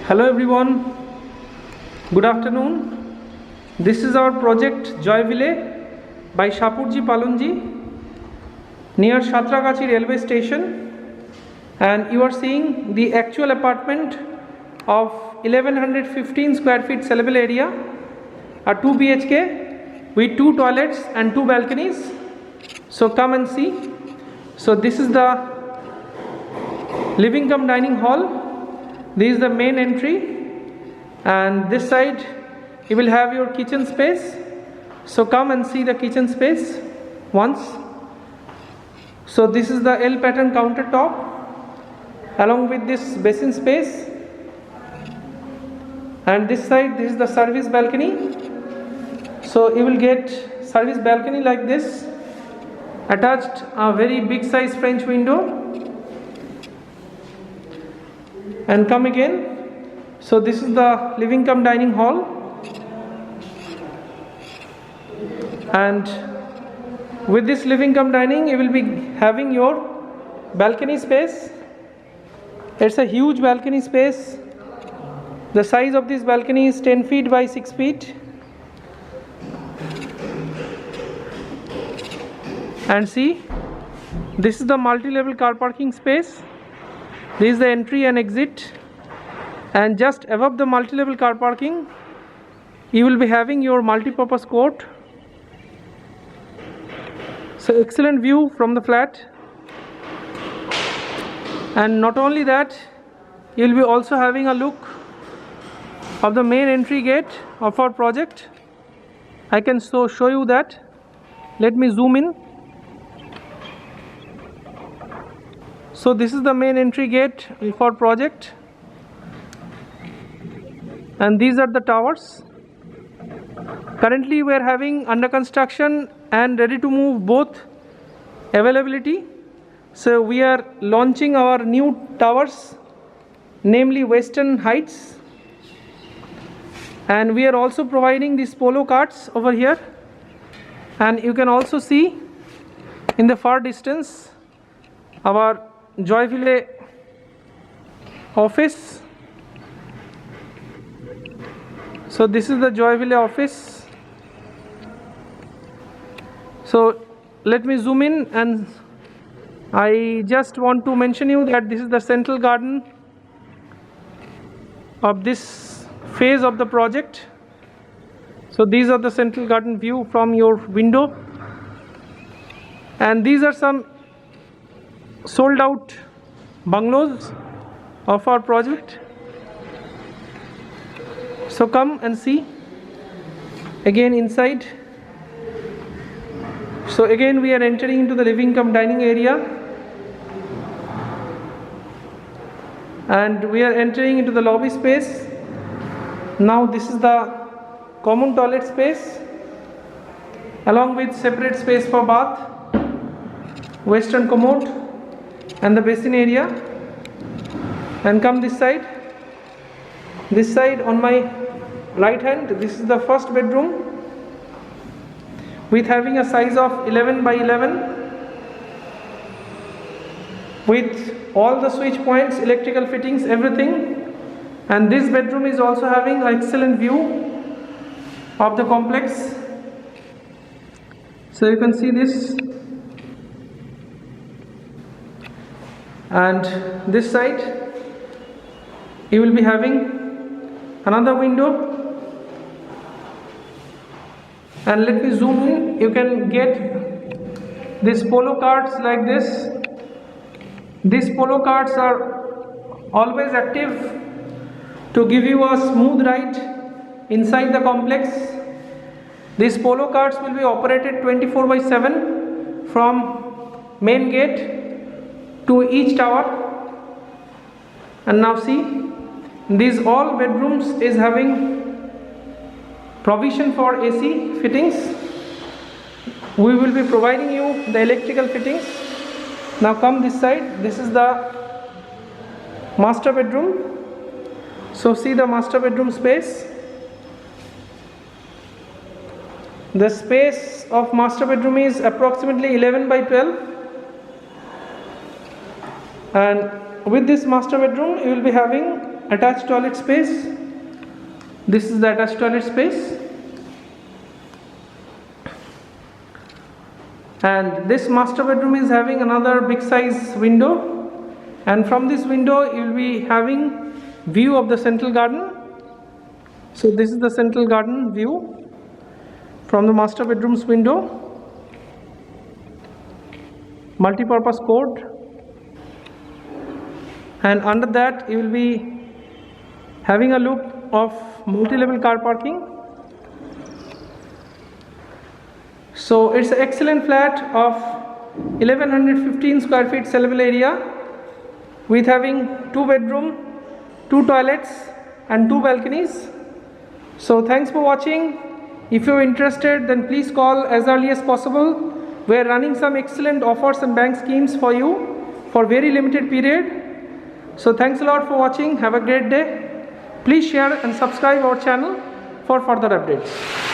Hello everyone, good afternoon. This is our project Joyville by Shapurji Palunji near Shatragachi railway station, and you are seeing the actual apartment of 1115 square feet sellable area, a 2 BHK with 2 toilets and 2 balconies. So come and see. So this is the living cum dining hall. This is the main entry, and this side you will have your kitchen space. So come and see the kitchen space once. So this is the L pattern countertop along with this basin space, and this side this is the service balcony. So you will get service balcony like this, attached a very big size French window. And come again. So this is the living cum dining hall, and with this living cum dining you will be having your balcony space. It's a huge balcony space. The size of this balcony is 10 feet by 6 feet, and see, this is the multi-level car parking space. This is the entry and exit, and just above the multi-level car parking you will be having your multi-purpose court. So excellent view from the flat, and not only that, you will be also having a look of the main entry gate of our project. I can show you that. Let me zoom in. So this is the main entry gate for project, and these are the towers. Currently we are having under construction and ready to move both availability. So we are launching our new towers, namely Western Heights, and we are also providing these polo carts over here, and you can also see in the far distance our Joyville office. So this is the Joyville office. So let me zoom in, and I just want to mention you that this is the central garden of this phase of the project. So these are the central garden view from your window, and these are some sold out bungalows of our project. So come and see again inside. So again we are entering into the living cum dining area, and we are entering into the lobby space. Now this is the common toilet space along with separate space for bath, western commode, and the basin area. And come this side. This side on my right hand, this is the first bedroom with having a size of 11 by 11 with all the switch points, electrical fittings, everything. And this bedroom is also having an excellent view of the complex. So you can see this. And this side you will be having another window, and let me zoom in. You can get these polo carts like this. These polo carts are always active to give you a smooth ride inside the complex. These polo carts will be operated 24 by 7 from main gate to each tower. And now see, these all bedrooms is having provision for AC fittings. We will be providing you the electrical fittings. Now come this side. This is the master bedroom. So see the master bedroom space. The space of master bedroom is approximately 11 by 12. And with this master bedroom you will be having attached toilet space. This is the attached toilet space. And this master bedroom is having another big size window, and from this window you will be having view of the central garden. So this is the central garden view from the master bedroom's window. Multi-purpose court, and under that you will be having a look of multi-level car parking. So it's an excellent flat of 1115 square feet sellable area, with having 2 bedroom, 2 toilets and 2 balconies. So thanks for watching. If you're interested, then please call as early as possible. We are running some excellent offers and bank schemes for you for very limited period. So thanks a lot for watching. Have a great day. Please share and subscribe our channel for further updates.